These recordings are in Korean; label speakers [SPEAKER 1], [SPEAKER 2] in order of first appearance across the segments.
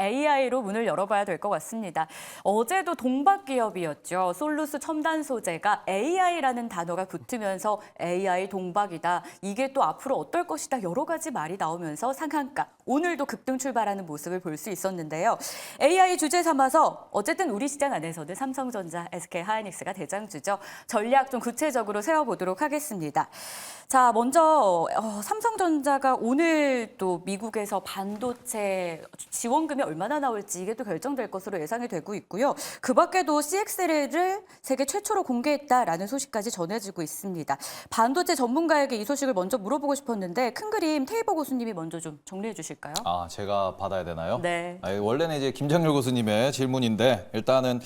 [SPEAKER 1] AI로 문을 열어봐야 될 것 같습니다. 어제도 동박 기업이었죠. 솔루스 첨단 소재가 AI라는 단어가 붙으면서 AI 동박이다. 이게 또 앞으로 어떨 것이다. 여러 가지 말이 나오면서 상한가. 오늘도 급등 출발하는 모습을 볼 수 있었는데요. AI 주제 삼아서 어쨌든 우리 시장 안에서는 삼성전자, SK하이닉스가 대장주죠. 전략 좀 구체적으로 세워보도록 하겠습니다. 자, 먼저 삼성전자가 오늘 또 미국에서 반도체 지원금이 얼마나 나올지 이게 또 결정될 것으로 예상이 되고 있고요. 그 밖에도 CXL을 세계 최초로 공개했다라는 소식까지 전해지고 있습니다. 반도체 전문가에게 이 소식을 먼저 물어보고 싶었는데 큰 그림 테이버 교수님이 먼저 좀 정리해 주실까요?
[SPEAKER 2] 아, 제가 받아야 되나요?
[SPEAKER 1] 네.
[SPEAKER 2] 원래는 이제 김장률 교수님의 질문인데 일단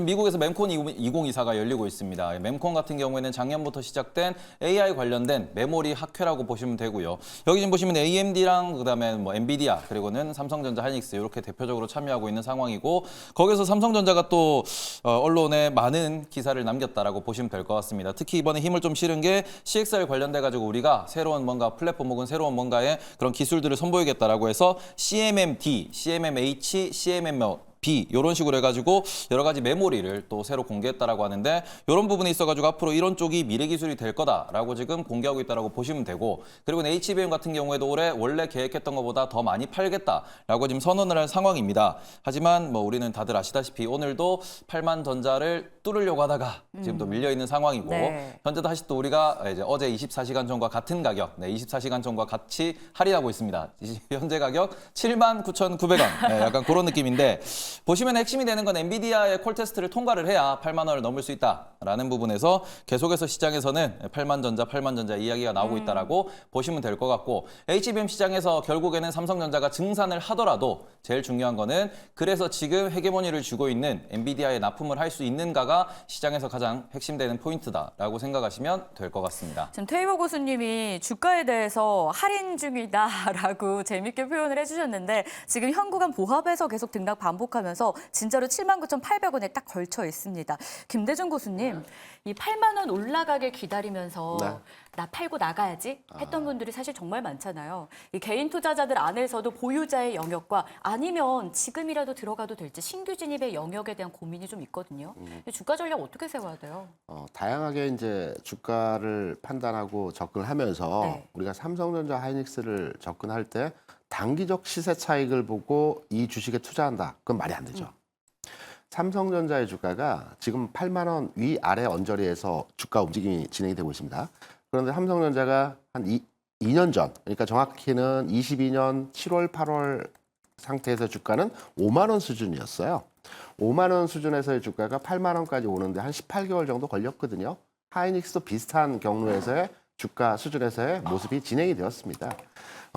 [SPEAKER 2] 미국에서 mem콘 2024가 열리고 있습니다. mem콘 같은 경우에는 작년부터 시작된 AI 관련된 메모리 학회라고 보시면 되고요. 여기 지금 보시면 AMD랑 그다음에 뭐 엔비디아 그리고는 삼성전자, 하이닉스 이렇게 대표적으로 참여하고 있는 상황이고 거기서 삼성전자가 또 언론에 많은 기사를 남겼다라고 보시면 될 것 같습니다. 특히 이번에 힘을 좀 실은 게 CXR 관련돼 가지고 우리가 새로운 뭔가 플랫폼 혹은 새로운 뭔가의 그런 기술들을 선보이겠다라고 해서 CMMD, CMMH, CMMB 이런 식으로 해가지고 여러 가지 메모리를 또 새로 공개했다라고 하는데 이런 부분에 있어가지고 앞으로 이런 쪽이 미래 기술이 될 거다라고 지금 공개하고 있다라고 보시면 되고 그리고 HBM 같은 경우에도 올해 원래 계획했던 것보다 더 많이 팔겠다라고 지금 선언을 한 상황입니다. 하지만 뭐 우리는 다들 아시다시피 오늘도 8만 전자를 뚫으려고 하다가 지금 또 밀려 있는 상황이고
[SPEAKER 1] 네.
[SPEAKER 2] 현재 다시 또 우리가 이제 어제 24시간 전과 같은 가격, 24시간 전과 같이 할인하고 있습니다. 현재 가격 79,900원. 약간 그런 느낌인데. 보시면 핵심이 되는 건 엔비디아의 콜 테스트를 통과를 해야 8만 원을 넘을 수 있다라는 부분에서 계속해서 시장에서는 8만 전자 이야기가 나오고 있다라고 보시면 될 것 같고 HBM 시장에서 결국에는 삼성전자가 증산을 하더라도 제일 중요한 거는 그래서 지금 헤게모니를 쥐고 있는 엔비디아에 납품을 할 수 있는가가 시장에서 가장 핵심되는 포인트다라고 생각하시면 될 것 같습니다.
[SPEAKER 1] 지금 테이버 교수님이 주가에 대해서 할인 중이다라고 재밌게 표현을 해주셨는데 지금 현 구간 보합에서 계속 등락 반복하면서 진짜로 79,800원에 딱 걸쳐 있습니다. 김대중 교수님, 이 8만 원 올라가길 기다리면서
[SPEAKER 3] 네.
[SPEAKER 1] 나 팔고 나가야지 했던 분들이 사실 정말 많잖아요. 이 개인 투자자들 안에서도 보유자의 영역과 아니면 지금이라도 들어가도 될지 신규 진입의 영역에 대한 고민이 좀 있거든요. 주가 전략 어떻게 세워야 돼요?
[SPEAKER 3] 다양하게 이제 주가를 판단하고 접근을 하면서
[SPEAKER 1] 네.
[SPEAKER 3] 우리가 삼성전자, 하이닉스를 접근할 때 단기적 시세 차익을 보고 이 주식에 투자한다. 그건 말이 안 되죠. 삼성전자의 주가가 지금 8만 원 위아래 언저리에서 주가 움직임이 진행이 되고 있습니다. 그런데 삼성전자가 한 2년 전, 그러니까 정확히는 22년 7월, 8월 상태에서 주가는 5만 원 수준이었어요. 5만 원 수준에서의 주가가 8만 원까지 오는데 한 18개월 정도 걸렸거든요. 하이닉스도 비슷한 경로에서의 주가 수준에서의 모습이 진행이 되었습니다.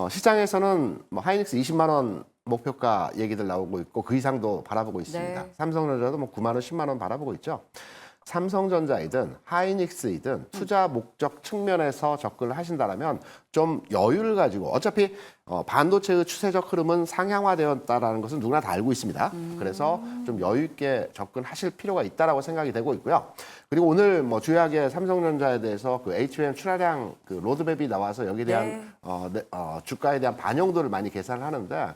[SPEAKER 3] 시장에서는 뭐 하이닉스 20만 원 목표가 얘기들 나오고 있고 그 이상도 바라보고 있습니다.
[SPEAKER 1] 네.
[SPEAKER 3] 삼성전자도 뭐 9만 원, 10만 원 바라보고 있죠. 삼성전자이든 하이닉스이든 투자 목적 측면에서 접근을 하신다면 좀 여유를 가지고 어차피 반도체의 추세적 흐름은 상향화되었다라는 것은 누구나 다 알고 있습니다. 그래서 좀 여유 있게 접근하실 필요가 있다라고 생각이 되고 있고요. 그리고 오늘 뭐 주요하게 삼성전자에 대해서 그 HBM 출하량 그 로드맵이 나와서 여기에 대한 주가에 대한 반영도를 많이 계산을 하는데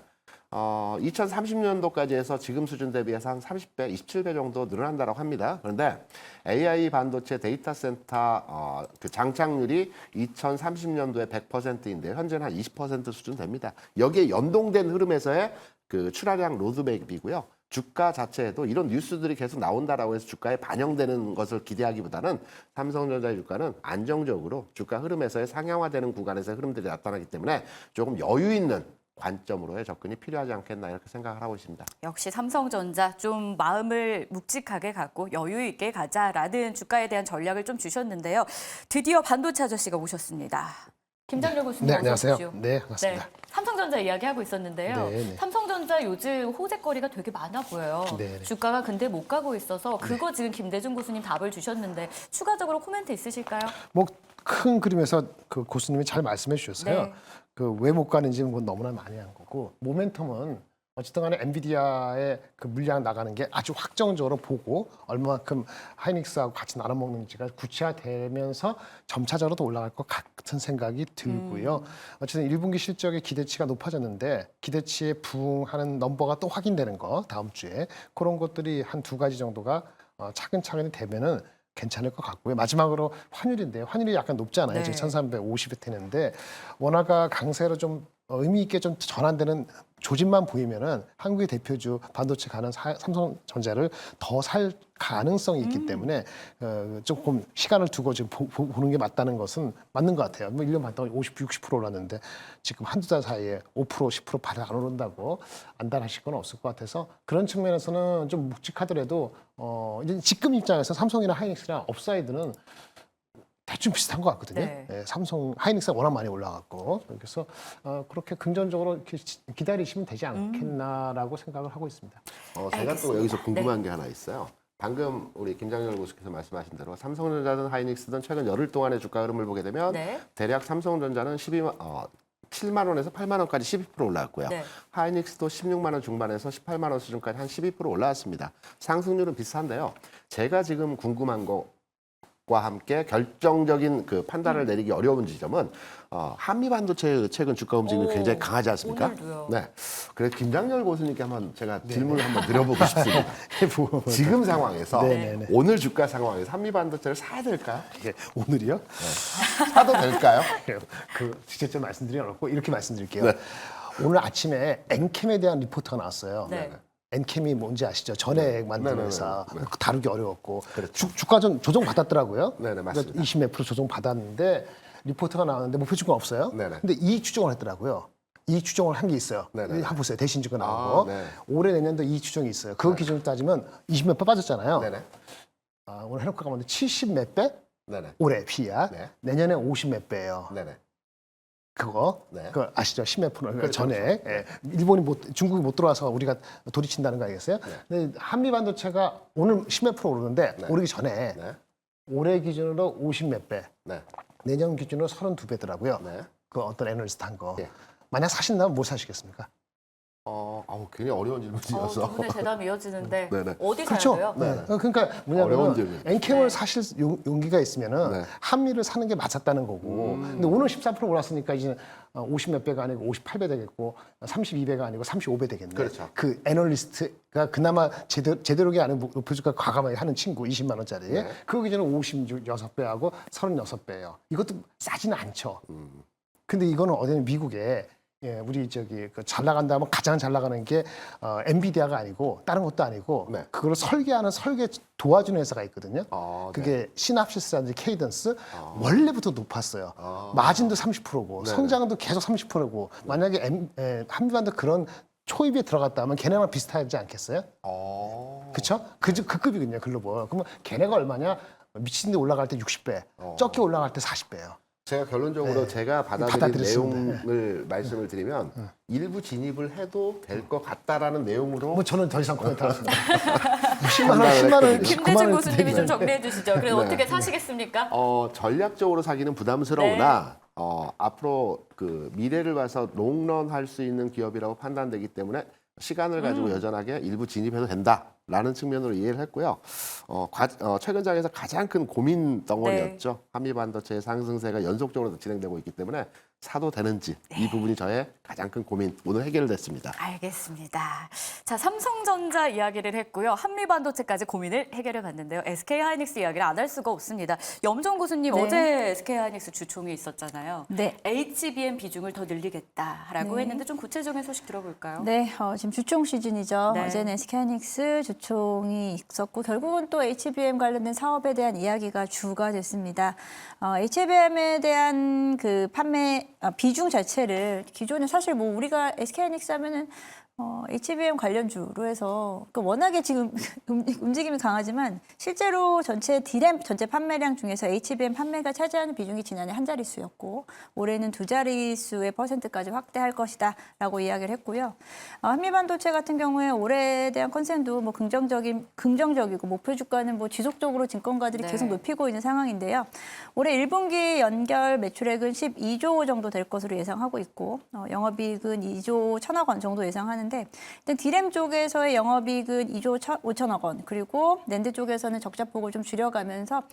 [SPEAKER 3] 2030년도까지 해서 지금 수준 대비해서 한 30배, 27배 정도 늘어난다고 합니다. 그런데 AI 반도체 데이터 센터 그 장착률이 2030년도에 100%인데 현재는 한 20% 수준 됩니다. 여기에 연동된 흐름에서의 그 출하량 로드맵이고요. 주가 자체에도 이런 뉴스들이 계속 나온다라고 해서 주가에 반영되는 것을 기대하기보다는 삼성전자의 주가는 안정적으로 주가 흐름에서의 상향화되는 구간에서의 흐름들이 나타나기 때문에 조금 여유 있는 관점으로의 접근이 필요하지 않겠나 이렇게 생각을 하고 있습니다.
[SPEAKER 1] 역시 삼성전자 좀 마음을 묵직하게 갖고 여유 있게 가자라는 주가에 대한 전략을 좀 주셨는데요. 드디어 반도체 아저씨가 오셨습니다. 김장렬 교수님
[SPEAKER 4] 네,
[SPEAKER 1] 어서
[SPEAKER 4] 안녕하세요.
[SPEAKER 1] 오십시오.
[SPEAKER 4] 네, 반갑습니다.
[SPEAKER 1] 삼성전자 이야기하고 있었는데요.
[SPEAKER 4] 네, 네.
[SPEAKER 1] 삼성전자 요즘 호재거리가 되게 많아 보여요.
[SPEAKER 4] 네, 네.
[SPEAKER 1] 주가가 근데 못 가고 있어서 그거 지금 김대중 교수님 답을 주셨는데 추가적으로 코멘트 있으실까요?
[SPEAKER 4] 뭐 큰 그림에서 그 교수님이 잘 말씀해 주셨어요.
[SPEAKER 1] 네.
[SPEAKER 4] 그 왜 못 가는지는 뭐 너무나 많이 한 거고 모멘텀은 어쨌든 간에 엔비디아의 그 물량 나가는 게 아주 확정적으로 보고 얼마만큼 하이닉스하고 같이 나눠 먹는지가 구체화되면서 점차적으로 더 올라갈 것 같은 생각이 들고요. 어쨌든 1분기 실적의 기대치가 높아졌는데 기대치에 부응하는 넘버가 또 확인되는 거 다음 주에 그런 것들이 한 두 가지 정도가 차근차근히 되면은 괜찮을 것 같고요. 마지막으로 환율인데요. 환율이 약간 높잖아요.
[SPEAKER 1] 네.
[SPEAKER 4] 지금 1350에 되는데 원화가 강세로 좀 의미 있게 좀 전환되는 조짐만 보이면은 한국의 대표주 반도체 가는 삼성전자를 더 살 가능성이 있기 때문에 조금 시간을 두고 지금 보는 게 맞다는 것은 맞는 것 같아요. 뭐 1년 봤다가 50, 60% 올랐는데 지금 한두 달 사이에 5%, 10% 바로 안 오른다고 안달하실 건 없을 것 같아서 그런 측면에서는 좀 묵직하더라도 이제 지금 입장에서 삼성이나 하이닉스나 업사이드는 대충 비슷한 것 같거든요.
[SPEAKER 1] 네.
[SPEAKER 4] 예, 삼성 하이닉스가 워낙 많이 올라갔고 그래서 그렇게 긍정적으로 이렇게 기다리시면 되지 않겠나라고 생각을 하고 있습니다.
[SPEAKER 3] 제가 또
[SPEAKER 1] 알겠습니다.
[SPEAKER 3] 여기서 궁금한 게 하나 있어요. 방금 우리 김장렬 교수께서 말씀하신 대로 삼성전자든 하이닉스든 최근 열흘 동안의 주가 흐름을 보게 되면
[SPEAKER 1] 네.
[SPEAKER 3] 대략 삼성전자는 7만 원에서 8만 원까지 12% 올라왔고요.
[SPEAKER 1] 네.
[SPEAKER 3] 하이닉스도 16만 원 중반에서 18만 원 수준까지 한 12% 올라왔습니다. 상승률은 비슷한데요. 제가 지금 궁금한 거와 함께 결정적인 그 판단을 내리기 어려운 지점은 한미 반도체의 최근 주가 움직임이
[SPEAKER 1] 오,
[SPEAKER 3] 굉장히 강하지 않습니까?
[SPEAKER 1] 오늘도요.
[SPEAKER 3] 네. 그래서 김장렬 교수님께 한번 제가 질문을 한번 드려보고 싶습니다. 지금 상황에서
[SPEAKER 4] 네네네.
[SPEAKER 3] 오늘 주가 상황에서 한미 반도체를 사야 될까요?
[SPEAKER 4] 예, 오늘이요?
[SPEAKER 3] 사도 될까요?
[SPEAKER 4] 그 직접 말씀드리기 어렵고 이렇게 말씀드릴게요.
[SPEAKER 3] 네.
[SPEAKER 4] 오늘 아침에 엔캠에 대한 리포트가 나왔어요.
[SPEAKER 1] 네.
[SPEAKER 4] 엔캠이 뭔지 아시죠? 전액 만드는 회사.
[SPEAKER 3] 네네네.
[SPEAKER 4] 다루기 어려웠고 주가 좀 조정 받았더라고요.
[SPEAKER 3] 네네, 맞습니다.
[SPEAKER 4] 20 몇 프로 조정 받았는데 리포트가 나왔는데 목표 주가 없어요.
[SPEAKER 3] 네네.
[SPEAKER 4] 근데 이익 추정을 했더라고요. 이익 추정을 한 게 있어요.
[SPEAKER 3] 네네.
[SPEAKER 4] 한번 보세요. 대신 주가 나오고
[SPEAKER 3] 네.
[SPEAKER 4] 올해 내년도 이익 추정이 있어요. 그 기준으로 따지면 20 몇 배 빠졌잖아요.
[SPEAKER 3] 네네.
[SPEAKER 4] 오늘 해놓고 가면 70 몇 배?
[SPEAKER 3] 네네.
[SPEAKER 4] 올해 P야.
[SPEAKER 3] 네.
[SPEAKER 4] 내년에 50 몇 배예요.
[SPEAKER 3] 네네.
[SPEAKER 4] 그거
[SPEAKER 3] 네.
[SPEAKER 4] 그거 아시죠? 10몇 프로
[SPEAKER 3] 그렇죠,
[SPEAKER 4] 전에
[SPEAKER 3] 그렇죠.
[SPEAKER 4] 예. 일본이 중국이 못 들어와서 우리가 돌이친다는 거 아니겠어요? 근데 한미 반도체가 오늘 10몇 프로 오르는데
[SPEAKER 3] 네.
[SPEAKER 4] 오르기 전에
[SPEAKER 3] 네.
[SPEAKER 4] 올해 기준으로 50 몇 배,
[SPEAKER 3] 네.
[SPEAKER 4] 내년 기준으로 32배더라고요.
[SPEAKER 3] 네.
[SPEAKER 4] 그 어떤 애널리스트 한 거.
[SPEAKER 3] 예.
[SPEAKER 4] 만약 사신다면 뭐 사시겠습니까?
[SPEAKER 3] 굉장히 어려운
[SPEAKER 1] 두
[SPEAKER 3] 질문이어서.
[SPEAKER 1] 분의 대답이 이어지는데
[SPEAKER 3] 네네.
[SPEAKER 1] 어디
[SPEAKER 4] 그렇죠.
[SPEAKER 1] 사야 돼요?
[SPEAKER 3] 네.
[SPEAKER 4] 그러니까
[SPEAKER 3] 어려운
[SPEAKER 4] 뭐냐면
[SPEAKER 3] 질문.
[SPEAKER 4] 엔캠을
[SPEAKER 1] 네.
[SPEAKER 4] 사실 용기가 있으면은
[SPEAKER 3] 네.
[SPEAKER 4] 한미를 사는 게 맞았다는 거고. 근데 오늘 14% 올랐으니까 이제 50 몇 배가 아니고 58배 되겠고 32배가 아니고 35배 되겠네.
[SPEAKER 3] 그렇죠.
[SPEAKER 4] 그 애널리스트가 그나마 제대로 게 아닌 목표주가 과감하게 하는 친구 20만 원짜리.
[SPEAKER 3] 네.
[SPEAKER 4] 그 기준은 56배하고 36배예요. 이것도 싸지는 않죠. 근데 이거는 어디는 미국에 우리 잘 나간다 하면 가장 잘 나가는 게 엔비디아가 아니고 다른 것도 아니고
[SPEAKER 3] 네.
[SPEAKER 4] 그걸 설계 도와주는 회사가 있거든요.
[SPEAKER 3] 네.
[SPEAKER 4] 그게 시납시스라든지 케이던스 원래부터 높았어요. 마진도 30%고
[SPEAKER 3] 네네.
[SPEAKER 4] 성장도 계속 30%고 만약에 한미반도 그런 초입에 들어갔다 하면 걔네랑 비슷하지 않겠어요? 그렇죠? 그 급이거든요, 글로벌. 그러면 걔네가 얼마냐? 미친 데 올라갈 때 60배, 적게 올라갈 때 40배예요.
[SPEAKER 3] 제가 결론적으로 제가 받아들인
[SPEAKER 4] 받아들였습니다.
[SPEAKER 3] 내용을 말씀을 드리면 일부 진입을 해도 될 것 같다라는 내용으로
[SPEAKER 4] 뭐 저는 더 이상 코멘트 안 합니다. 10만 원,
[SPEAKER 1] 김대중 교수님이 좀 정리해 주시죠. 그래서 어떻게 사시겠습니까?
[SPEAKER 3] 전략적으로 사기는 부담스러우나 앞으로 그 미래를 봐서 롱런 할 수 있는 기업이라고 판단되기 때문에 시간을 가지고 여전하게 일부 진입해도 된다라는 측면으로 이해를 했고요. 최근 장에서 가장 큰 고민 덩어리였죠. 한미 반도체의 상승세가 연속적으로 진행되고 있기 때문에 사도 되는지 이 부분이 저의 가장 큰 고민 오늘 해결됐습니다.
[SPEAKER 1] 알겠습니다. 자, 삼성전자 이야기를 했고요. 한미반도체까지 고민을 해결해 봤는데요. SK하이닉스 이야기를 안 할 수가 없습니다. 염정 교수님
[SPEAKER 5] 네.
[SPEAKER 1] 어제 SK하이닉스 주총이 있었잖아요.
[SPEAKER 5] 네.
[SPEAKER 1] HBM 비중을 더 늘리겠다라고
[SPEAKER 5] 네.
[SPEAKER 1] 했는데 좀 구체적인 소식 들어볼까요?
[SPEAKER 5] 네, 지금 주총 시즌이죠.
[SPEAKER 1] 네.
[SPEAKER 5] 어제는 SK하이닉스 주총이 있었고 결국은 또 HBM 관련된 사업에 대한 이야기가 주가 됐습니다. HBM에 대한 그 판매 비중 자체를 기존에 사실 뭐 우리가 SK하이닉스 하면은 HBM 관련주로 해서 그러니까 워낙에 지금 움직임이 강하지만 실제로 전체 D램 전체 판매량 중에서 HBM 판매가 차지하는 비중이 지난해 한 자릿수였고 올해는 두 자릿수의 퍼센트까지 확대할 것이다라고 이야기를 했고요. 한미반도체 같은 경우에 올해에 대한 컨센도 뭐 긍정적이고 목표 주가는 뭐 지속적으로 증권가들이
[SPEAKER 1] 네.
[SPEAKER 5] 계속 높이고 있는 상황인데요. 올해 1분기 연결 매출액은 12조 정도 될 것으로 예상하고 있고 영업이익은 2조 1천억 원 정도 예상하는데 하는데 일단 디램 쪽에서의 영업이익은 2조 5천억 원, 그리고 낸드 쪽에서는 적자폭을 좀 줄여가면서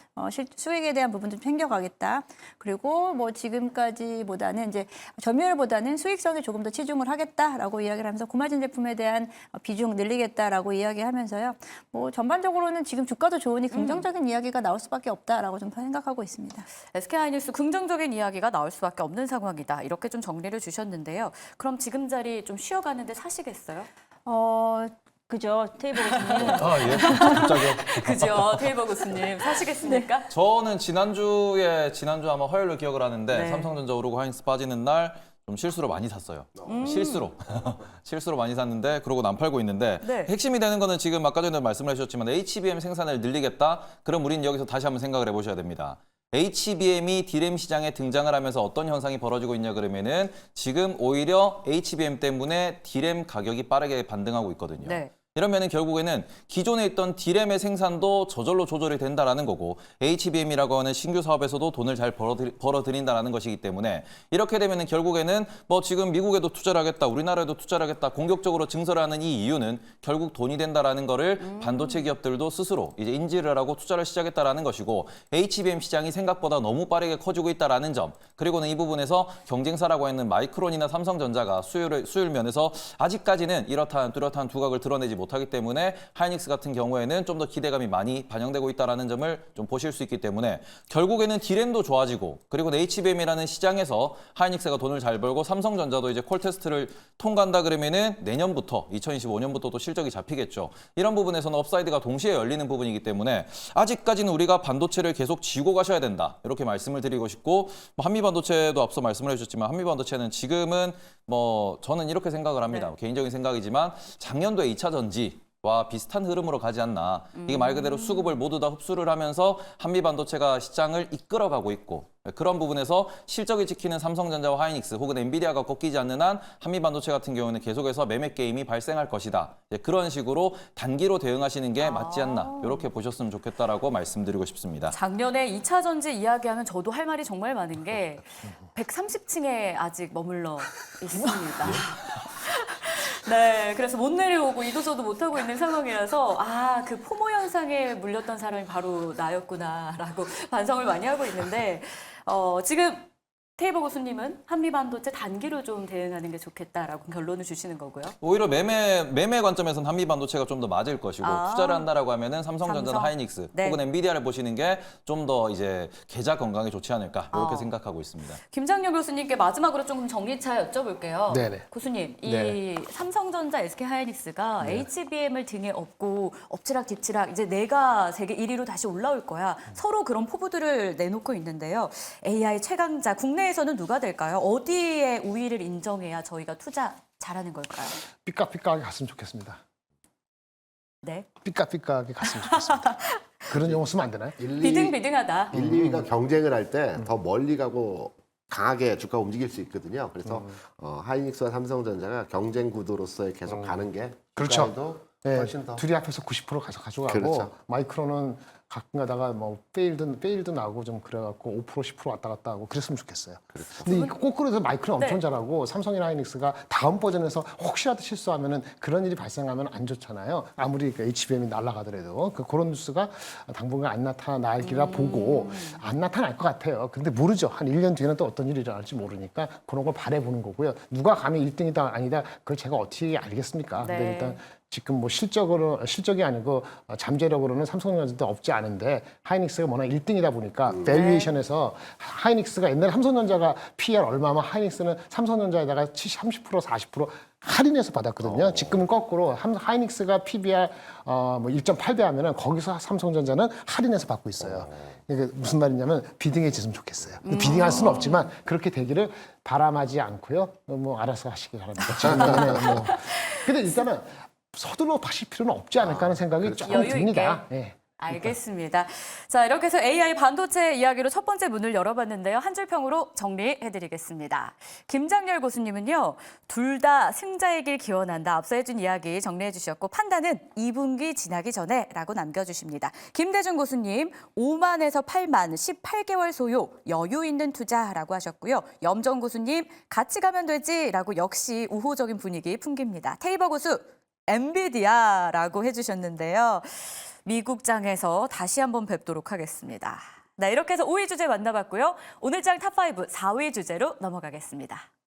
[SPEAKER 5] 수익에 대한 부분 좀 챙겨가겠다. 그리고 뭐 지금까지보다는 이제 점유율보다는 수익성에 조금 더 치중을 하겠다라고 이야기를 하면서 고마진 제품에 대한 비중 늘리겠다라고 이야기하면서요. 뭐 전반적으로는 지금 주가도 좋으니 긍정적인 이야기가 나올 수밖에 없다라고 좀 생각하고 있습니다.
[SPEAKER 1] SK하이닉스 긍정적인 이야기가 나올 수밖에 없는 상황이다. 이렇게 좀 정리를 주셨는데요. 그럼 지금 자리 좀 쉬어가는데 사시겠어요?
[SPEAKER 5] 그죠, 테이블 교수님.
[SPEAKER 2] 아, 예. 갑자기요.
[SPEAKER 1] 그죠, 테이버 교수님 사시겠습니까?
[SPEAKER 2] 저는 지난주 아마 화요일로 기억을 하는데
[SPEAKER 1] 네.
[SPEAKER 2] 삼성전자 오르고 하이닉스 빠지는 날 좀 실수로 많이 샀어요. 실수로 많이 샀는데 그러고 안 팔고 있는데
[SPEAKER 1] 네.
[SPEAKER 2] 핵심이 되는 거는 지금 아까 전에 말씀을 해주셨지만 HBM 생산을 늘리겠다. 그럼 우리는 여기서 다시 한번 생각을 해보셔야 됩니다. HBM이 디램 시장에 등장을 하면서 어떤 현상이 벌어지고 있냐 그러면은 지금 오히려 HBM 때문에 디램 가격이 빠르게 반등하고 있거든요.
[SPEAKER 1] 네.
[SPEAKER 2] 이러면은 결국에는 기존에 있던 디램의 생산도 저절로 조절이 된다라는 거고 HBM이라고 하는 신규 사업에서도 돈을 잘 벌어들인다라는 것이기 때문에 이렇게 되면은 결국에는 뭐 지금 미국에도 투자를 하겠다, 우리나라에도 투자를 하겠다, 공격적으로 증설을 하는 이 이유는 결국 돈이 된다라는 거를 반도체 기업들도 스스로 이제 인지를 하고 투자를 시작했다라는 것이고 HBM 시장이 생각보다 너무 빠르게 커지고 있다라는 점, 그리고는 이 부분에서 경쟁사라고 하는 마이크론이나 삼성전자가 수율 면에서 아직까지는 이렇다한 뚜렷한 두각을 드러내지 못하기 때문에 하이닉스 같은 경우에는 좀 더 기대감이 많이 반영되고 있다는 점을 좀 보실 수 있기 때문에 결국에는 디램도 좋아지고 그리고 HBM이라는 시장에서 하이닉스가 돈을 잘 벌고 삼성전자도 이제 콜 테스트를 통과한다 그러면은 내년부터 2025년부터 또 실적이 잡히겠죠. 이런 부분에서는 업사이드가 동시에 열리는 부분이기 때문에 아직까지는 우리가 반도체를 계속 쥐고 가셔야 된다. 이렇게 말씀을 드리고 싶고 한미반도체도 앞서 말씀을 해주셨지만 한미반도체는 지금은 뭐 저는 이렇게 생각을 합니다. 개인적인 생각이지만 작년도에 2차 전지와 비슷한 흐름으로 가지 않나. 이게 말 그대로 수급을 모두 다 흡수를 하면서 한미반도체가 시장을 이끌어가고 있고 그런 부분에서 실적을 지키는 삼성전자와 하이닉스 혹은 엔비디아가 꺾이지 않는 한 한미반도체 같은 경우는 계속해서 매매 게임이 발생할 것이다. 그런 식으로 단기로 대응하시는 게 맞지 않나. 이렇게 보셨으면 좋겠다라고 말씀드리고 싶습니다.
[SPEAKER 1] 작년에 2차 전지 이야기하면 저도 할 말이 정말 많은 게 130층에 아직 머물러 있습니다. 네, 그래서 못 내려오고 이도저도 못하고 있는 상황이라서 그 포모 현상에 물렸던 사람이 바로 나였구나라고 반성을 많이 하고 있는데 지금 테이버 교수님은 한미반도체 단기로 좀 대응하는 게 좋겠다라고 결론을 주시는 거고요.
[SPEAKER 2] 오히려 매매 관점에서는 한미반도체가 좀 더 맞을 것이고 투자를 한다라고 하면은 삼성전자나
[SPEAKER 1] 삼성.
[SPEAKER 2] 하이닉스
[SPEAKER 1] 네.
[SPEAKER 2] 혹은 엔비디아를 보시는 게 좀 더 이제 계좌 건강에 좋지 않을까 이렇게 생각하고 있습니다.
[SPEAKER 1] 김장렬 교수님께 마지막으로 조금 정리차 여쭤볼게요.
[SPEAKER 4] 네네.
[SPEAKER 1] 교수님, 이
[SPEAKER 4] 네.
[SPEAKER 1] 삼성전자, SK하이닉스가 HBM을 등에 업고 엎치락뒤치락 이제 내가 세계 1위로 다시 올라올 거야. 서로 그런 포부들을 내놓고 있는데요. AI 최강자 국내에서는 누가 될까요? 어디에 우위를 인정해야 저희가 투자 잘하는 걸까요?
[SPEAKER 4] 삐까삐까하게 갔으면 좋겠습니다.
[SPEAKER 1] 네.
[SPEAKER 4] 삐까삐까하게 갔으면 좋겠습니다. 그런 용어 쓰면 안 되나요?
[SPEAKER 1] 비등비등하다.
[SPEAKER 3] 1, 2위가 경쟁을 할 때 더 멀리 가고 강하게 주가가 움직일 수 있거든요. 그래서 하이닉스와 삼성전자가 경쟁 구도로서의 계속 가는 게
[SPEAKER 4] 그렇죠.
[SPEAKER 3] 주가에도
[SPEAKER 4] 네,
[SPEAKER 3] 훨씬 더
[SPEAKER 4] 둘이 앞에서 90% 가져가고
[SPEAKER 3] 그렇죠.
[SPEAKER 4] 마이크론은 가끔 가다가 뭐 페일도 나고 좀 그래갖고 5% 10% 왔다 갔다 하고 그랬으면 좋겠어요. 근데 이 거꾸로서 마이크론 엄청
[SPEAKER 1] 네.
[SPEAKER 4] 잘하고 삼성이나 하이닉스가 다음 버전에서 혹시라도 실수하면은 그런 일이 발생하면 안 좋잖아요. 아무리 그 HBM이 날아가더라도 그런 뉴스가 당분간 안 나타나기라 보고 안 나타날 것 같아요. 근데 모르죠. 한 1년 뒤에는 또 어떤 일이 일어날지 모르니까 그런 걸 바라보는 거고요. 누가 감히 1등이다 아니다 그걸 제가 어떻게 알겠습니까?
[SPEAKER 1] 네.
[SPEAKER 4] 근데 일단 지금 뭐 실적이 아니고 잠재력으로는 삼성전자도 없지 않은데 하이닉스가 워낙 1등이다 보니까 밸류에이션에서 하이닉스가 옛날에 삼성전자가 PR 얼마면 하이닉스는 삼성전자에다가 30% 40% 할인해서 받았거든요. 지금은 거꾸로 하이닉스가 PBR 뭐 1.8배 하면은 거기서 삼성전자는 할인해서 받고 있어요. 이게 무슨 말이냐면 비등해졌으면 좋겠어요. 비등할 수는 없지만 그렇게 되기를 바람하지 않고요. 뭐 알아서 하시기 바랍니다. 지금은 뭐. 근데 일단은 서둘러 가실 필요는 없지 않을까 하는 생각이 조금
[SPEAKER 1] 여유
[SPEAKER 4] 듭니다.
[SPEAKER 1] 있게.
[SPEAKER 4] 네.
[SPEAKER 1] 알겠습니다. 자, 이렇게 해서 AI 반도체 이야기로 첫 번째 문을 열어봤는데요. 한 줄 평으로 정리해드리겠습니다. 김장렬 교수님은요, 둘 다 승자의 길 기원한다. 앞서 해준 이야기 정리해주셨고, 판단은 2분기 지나기 전에 라고 남겨주십니다. 김대중 교수님, 5만에서 8만, 18개월 소요, 여유 있는 투자라고 하셨고요. 염정 교수님, 같이 가면 되지 라고 역시 우호적인 분위기 풍깁니다. 테이버 교수, 엔비디아라고 해주셨는데요. 미국장에서 다시 한번 뵙도록 하겠습니다. 네, 이렇게 해서 5위 주제 만나봤고요. 오늘 장 탑5 4위 주제로 넘어가겠습니다.